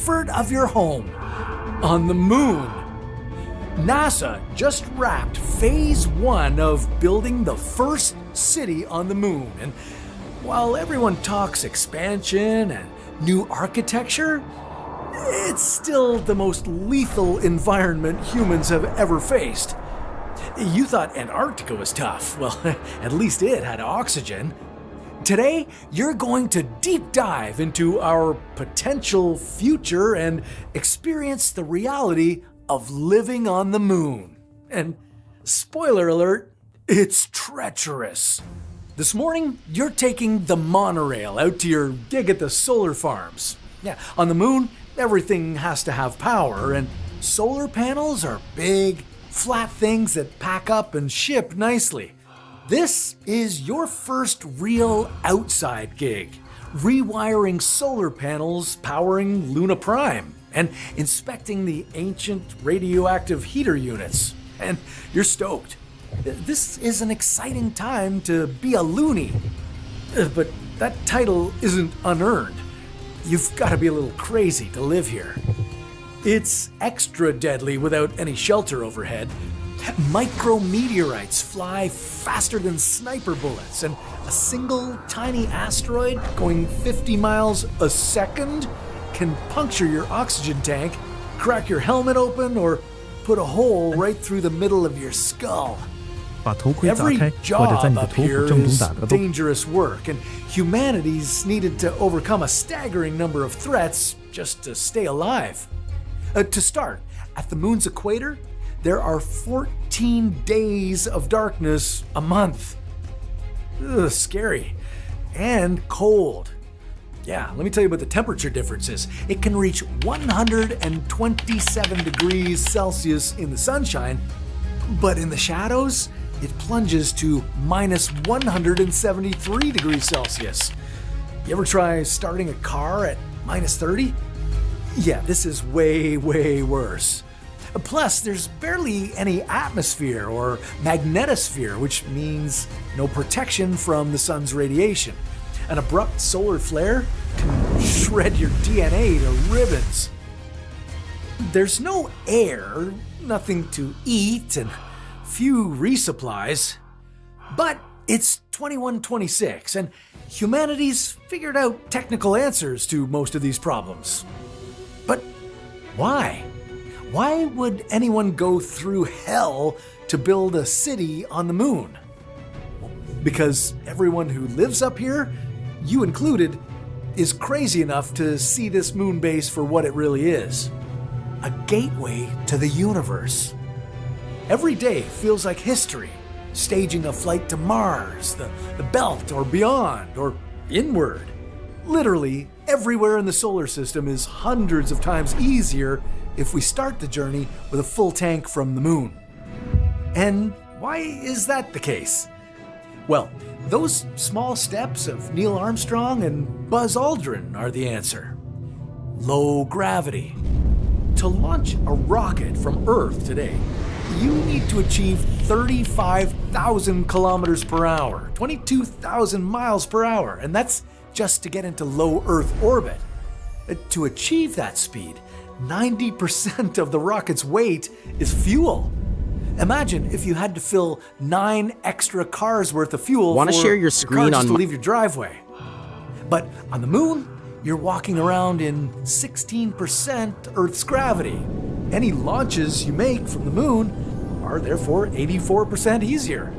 comfort of your home on the moon. NASA just wrapped phase 1 of building the first city on the moon. And while everyone talks expansion and new architecture, it's still the most lethal environment humans have ever faced. You thought Antarctica was tough. Well, at least it had oxygen. Today, you're going to deep dive into our potential future and experience the reality of living on the moon. And spoiler alert, it's treacherous. This morning, you're taking the monorail out to your gig at the solar farms. Yeah, on the moon, everything has to have power, and solar panels are big, flat things that pack up and ship nicely. This is your first real outside gig, rewiring solar panels powering Luna Prime and inspecting the ancient radioactive heater units. And you're stoked. This is an exciting time to be a loony. But that title isn't unearned. You've got to be a little crazy to live here. It's extra deadly without any shelter overhead. Micrometeorites fly faster than sniper bullets, and a single tiny asteroid going 50 miles a second can puncture your oxygen tank, crack your helmet open, or put a hole right through the middle of your skull. Every job up here is dangerous work, and humanity's needed to overcome a staggering number of threats just to stay alive. To start, at the moon's equator, there are 14 days of darkness a month. Ugh, scary. And cold. Yeah, let me tell you about the temperature differences. It can reach 127 degrees Celsius in the sunshine, but in the shadows, it plunges to minus 173 degrees Celsius. You ever try starting a car at minus 30? Yeah, this is way, way worse. Plus, there's barely any atmosphere or magnetosphere, which means no protection from the sun's radiation. An abrupt solar flare can shred your DNA to ribbons. There's no air, nothing to eat, and few resupplies. But it's 2126, and humanity's figured out technical answers to most of these problems. But why? Why would anyone go through hell to build a city on the moon? Because everyone who lives up here, you included, is crazy enough to see this moon base for what it really is. A gateway to the universe. Every day feels like history, staging a flight to Mars, the belt, or beyond, or inward. Literally, everywhere in the solar system is hundreds of times easier if we start the journey with a full tank from the moon. And why is that the case? Well, those small steps of Neil Armstrong and Buzz Aldrin are the answer. Low gravity. To launch a rocket from Earth today, you need to achieve 35,000 kilometers per hour, 22,000 miles per hour, and that's just to get into low Earth orbit. To achieve that speed, 90% of the rocket's weight is fuel. Imagine if you had to fill 9 extra cars worth of fuel Want to share your screen car just on to leave your driveway. But on the moon, you're walking around in 16% Earth's gravity. Any launches you make from the moon are therefore 84% easier.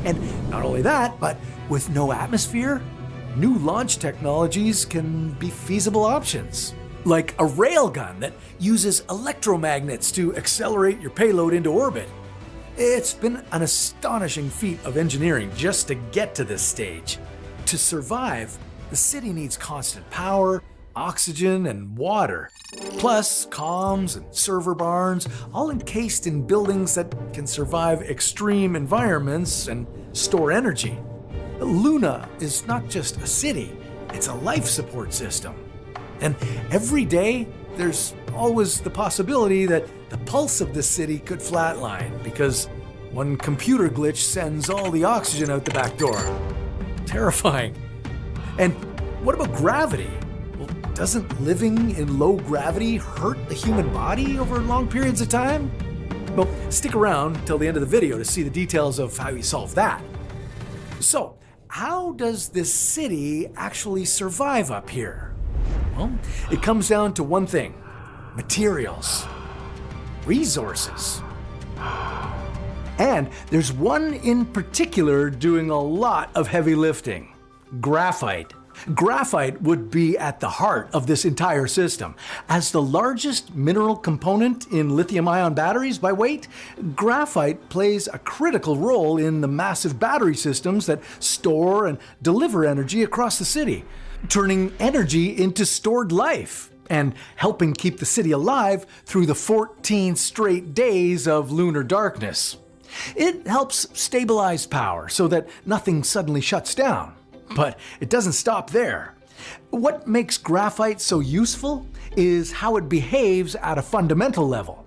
And not only that, but with no atmosphere, new launch technologies can be feasible options. Like a railgun that uses electromagnets to accelerate your payload into orbit. It's been an astonishing feat of engineering just to get to this stage. To survive, the city needs constant power, oxygen, and water. Plus comms and server barns, all encased in buildings that can survive extreme environments and store energy. Luna is not just a city, it's a life support system. And every day, there's always the possibility that the pulse of the city could flatline because one computer glitch sends all the oxygen out the back door. Terrifying. And what about gravity? Well, doesn't living in low gravity hurt the human body over long periods of time? Well, stick around till the end of the video to see the details of how you solve that. So, how does this city actually survive up here? Well, it comes down to one thing: materials, resources. And there's one in particular doing a lot of heavy lifting: graphite. Graphite would be at the heart of this entire system. As the largest mineral component in lithium-ion batteries by weight, graphite plays a critical role in the massive battery systems that store and deliver energy across the city, turning energy into stored life and helping keep the city alive through the 14 straight days of lunar darkness. It helps stabilize power so that nothing suddenly shuts down. But it doesn't stop there. What makes graphite so useful is how it behaves at a fundamental level.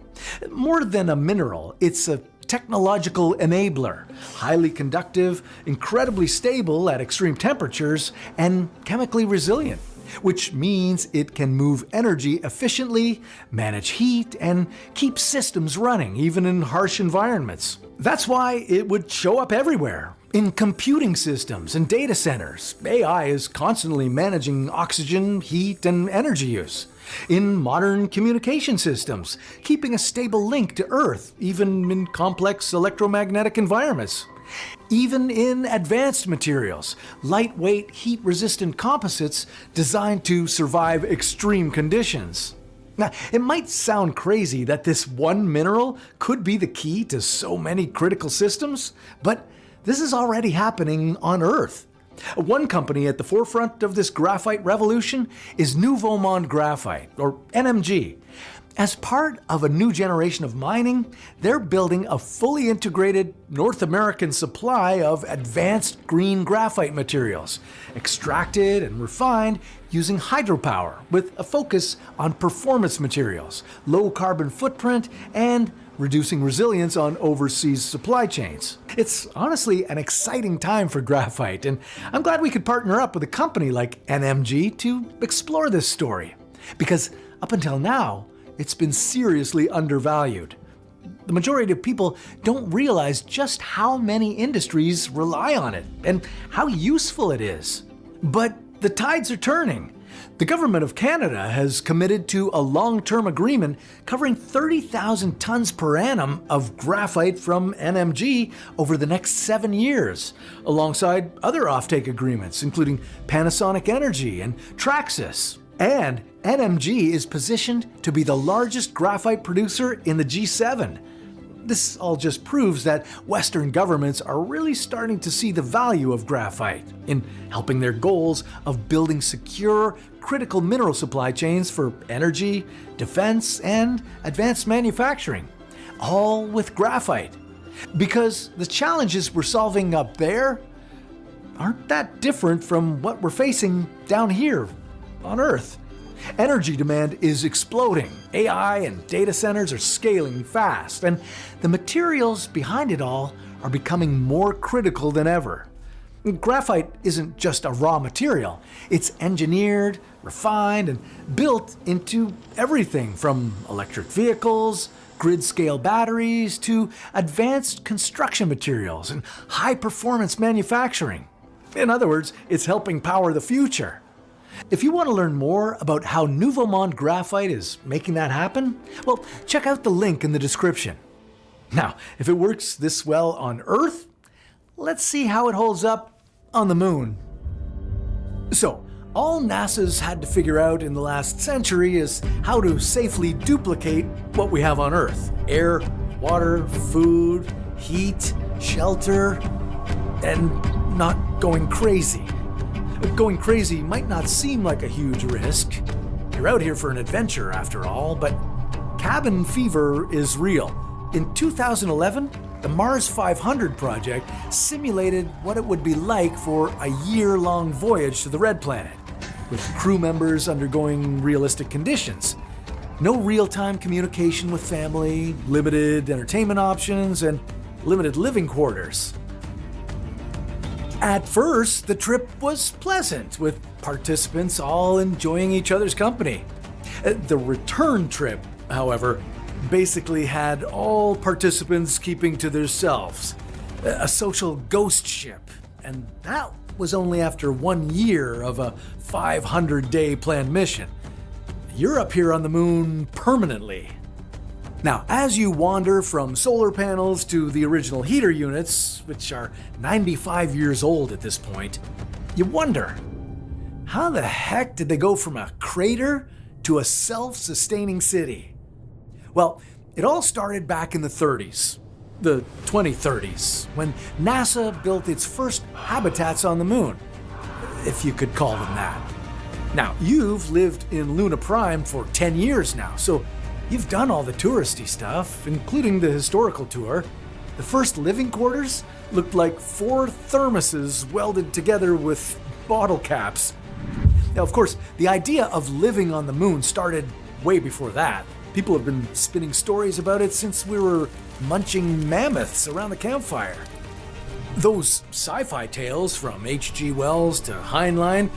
More than a mineral, it's a technological enabler, highly conductive, incredibly stable at extreme temperatures, and chemically resilient, which means it can move energy efficiently, manage heat, and keep systems running even in harsh environments. That's why it would show up everywhere. In computing systems and data centers, AI is constantly managing oxygen, heat, and energy use. In modern communication systems, keeping a stable link to Earth, even in complex electromagnetic environments. Even in advanced materials, lightweight, heat-resistant composites designed to survive extreme conditions. Now, it might sound crazy that this one mineral could be the key to so many critical systems, but this is already happening on Earth. One company at the forefront of this graphite revolution is Nouveau Monde Graphite, or NMG. As part of a new generation of mining, they're building a fully integrated North American supply of advanced green graphite materials, extracted and refined using hydropower with a focus on performance materials, low carbon footprint, and reducing resilience on overseas supply chains. It's honestly an exciting time for graphite, and I'm glad we could partner up with a company like NMG to explore this story. Because up until now, it's been seriously undervalued. The majority of people don't realize just how many industries rely on it and how useful it is. But the tides are turning. The Government of Canada has committed to a long-term agreement covering 30,000 tons per annum of graphite from NMG over the next 7 years, alongside other offtake agreements, including Panasonic Energy and Traxys. And NMG is positioned to be the largest graphite producer in the G7. This all just proves that Western governments are really starting to see the value of graphite in helping their goals of building secure, critical mineral supply chains for energy, defense, and advanced manufacturing, all with graphite. Because the challenges we're solving up there aren't that different from what we're facing down here on Earth. Energy demand is exploding. AI and data centers are scaling fast, and the materials behind it all are becoming more critical than ever. Graphite isn't just a raw material. It's engineered, refined, and built into everything from electric vehicles, grid-scale batteries, to advanced construction materials and high-performance manufacturing. In other words, it's helping power the future. If you want to learn more about how Nouveau Monde Graphite is making that happen, well, check out the link in the description. Now, if it works this well on Earth, let's see how it holds up on the moon. So, all NASA's had to figure out in the last century is how to safely duplicate what we have on Earth: air, water, food, heat, shelter, and not going crazy. Going crazy might not seem like a huge risk. You're out here for an adventure after all, but cabin fever is real. In 2011, the Mars 500 project simulated what it would be like for a year-long voyage to the Red Planet, with crew members undergoing realistic conditions. No real-time communication with family, limited entertainment options, and limited living quarters. At first, the trip was pleasant, with participants all enjoying each other's company. The return trip, however, basically had all participants keeping to themselves. A social ghost ship, and that was only after 1 year of a 500-day planned mission. You're up here on the moon permanently. Now, as you wander from solar panels to the original heater units, which are 95 years old at this point, you wonder, how the heck did they go from a crater to a self-sustaining city? Well, it all started back in the 30s, the 2030s, when NASA built its first habitats on the moon, if you could call them that. Now, you've lived in Luna Prime for 10 years now, so you've done all the touristy stuff, including the historical tour. The first living quarters looked like 4 thermoses welded together with bottle caps. Now, of course, the idea of living on the moon started way before that. People have been spinning stories about it since we were munching mammoths around the campfire. Those sci-fi tales from H.G. Wells to Heinlein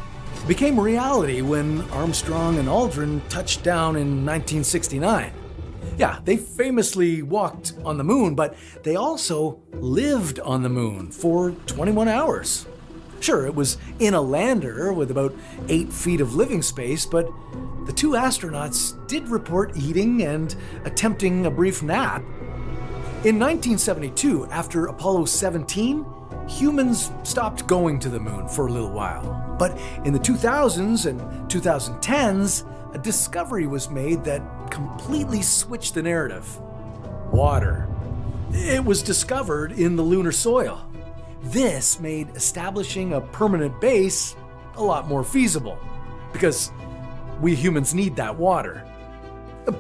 became reality when Armstrong and Aldrin touched down in 1969. Yeah, they famously walked on the moon, but they also lived on the moon for 21 hours. Sure, it was in a lander with about 8 feet of living space, but the 2 astronauts did report eating and attempting a brief nap. In 1972, after Apollo 17, humans stopped going to the moon for a little while. But in the 2000s and 2010s, a discovery was made that completely switched the narrative. Water. It was discovered in the lunar soil. This made establishing a permanent base a lot more feasible, because we humans need that water.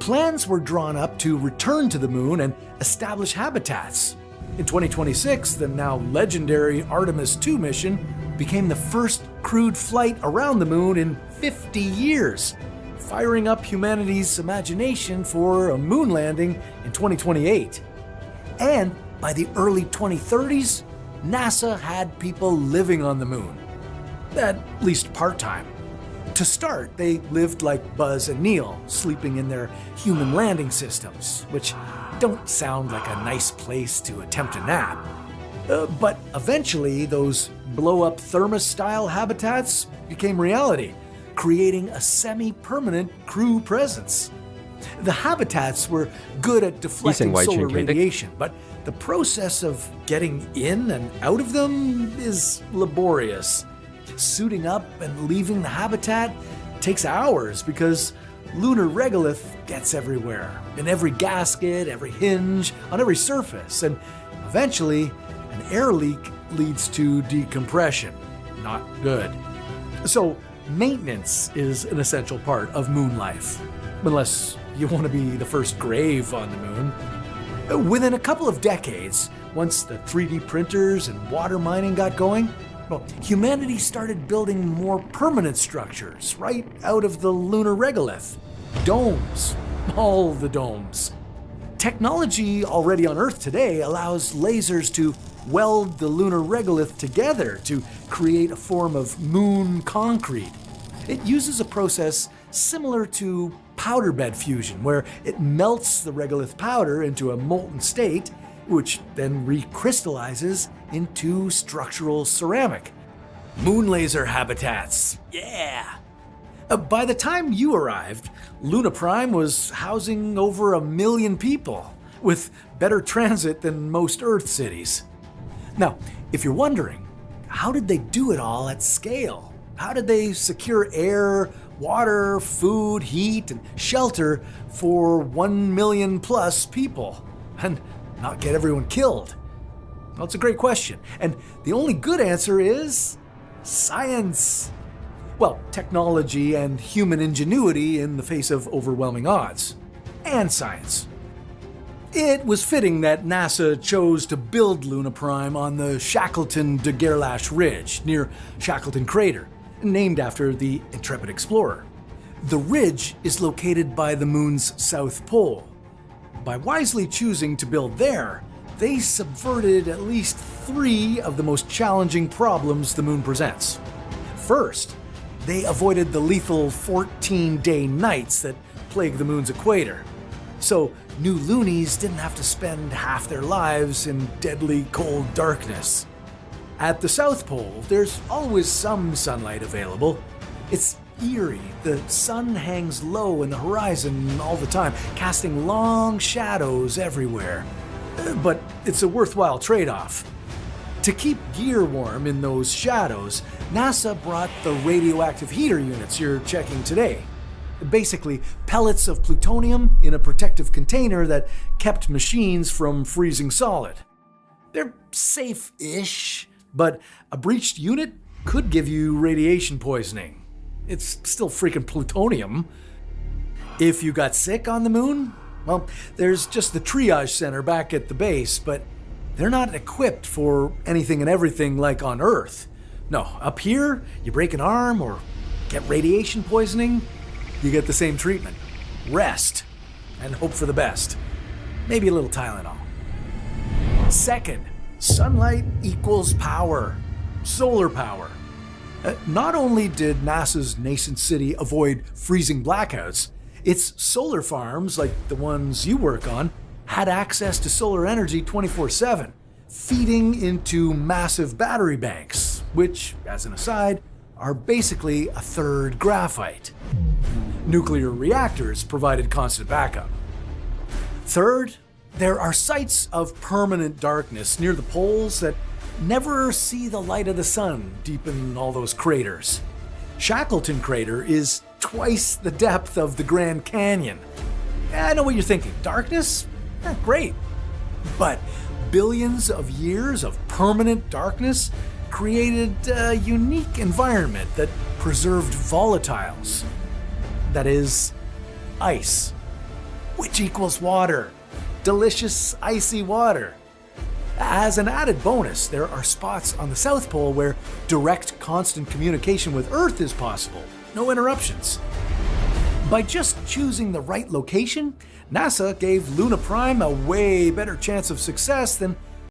Plans were drawn up to return to the moon and establish habitats. In 2026, the now legendary Artemis 2 mission became the first crewed flight around the moon in 50 years, firing up humanity's imagination for a moon landing in 2028. And by the early 2030s, NASA had people living on the moon, at least part-time. To start, they lived like Buzz and Neil, sleeping in their human landing systems, which don't sound like a nice place to attempt a nap. But eventually, those blow-up thermos-style habitats became reality, creating a semi-permanent crew presence. The habitats were good at deflecting solar radiation, but the process of getting in and out of them is laborious. Suiting up and leaving the habitat takes hours because lunar regolith gets everywhere, in every gasket, every hinge, on every surface, and eventually an air leak leads to decompression. Not good. So maintenance is an essential part of moon life, unless you want to be the first grave on the moon. Within a couple of decades, once the 3D printers and water mining got going, well, humanity started building more permanent structures right out of the lunar regolith. Domes. All the domes. Technology already on Earth today allows lasers to weld the lunar regolith together to create a form of moon concrete. It uses a process similar to powder bed fusion, where it melts the regolith powder into a molten state, which then recrystallizes into structural ceramic. Moon laser habitats, yeah! By the time you arrived, Luna Prime was housing over 1 million people, with better transit than most Earth cities. Now, if you're wondering, how did they do it all at scale? How did they secure air, water, food, heat, and shelter for 1 million plus people, and not get everyone killed? Well, it's a great question, and the only good answer is science. Well, technology and human ingenuity in the face of overwhelming odds. And science. It was fitting that NASA chose to build Luna Prime on the Shackleton de Gerlache Ridge near Shackleton Crater, named after the intrepid explorer. The ridge is located by the moon's south pole. By wisely choosing to build there, they subverted at least 3 of the most challenging problems the moon presents. First, they avoided the lethal 14-day nights that plague the moon's equator. So new loonies didn't have to spend half their lives in deadly cold darkness. At the South Pole, there's always some sunlight available. It's eerie. The sun hangs low in the horizon all the time, casting long shadows everywhere. But it's a worthwhile trade-off. To keep gear warm in those shadows, NASA brought the radioactive heater units you're checking today. Basically, pellets of plutonium in a protective container that kept machines from freezing solid. They're safe-ish, but a breached unit could give you radiation poisoning. It's still freaking plutonium. If you got sick on the moon, well, there's just the triage center back at the base, but they're not equipped for anything and everything like on Earth. No, up here, you break an arm or get radiation poisoning, you get the same treatment. Rest and hope for the best. Maybe a little Tylenol. Second, sunlight equals power. Solar power. Not only did NASA's nascent city avoid freezing blackouts, its solar farms, like the ones you work on, had access to solar energy 24/7, feeding into massive battery banks, which, as an aside, are basically a third graphite. Nuclear reactors provided constant backup. Third, there are sites of permanent darkness near the poles that never see the light of the sun deep in all those craters. Shackleton Crater is twice the depth of the Grand Canyon. I know what you're thinking. Darkness? Great. But billions of years of permanent darkness created a unique environment that preserved volatiles. That is, ice, which equals water. Delicious, icy water. As an added bonus, there are spots on the South Pole where direct, constant communication with Earth is possible. No interruptions. By just choosing the right location, NASA gave Luna Prime a way better chance of success than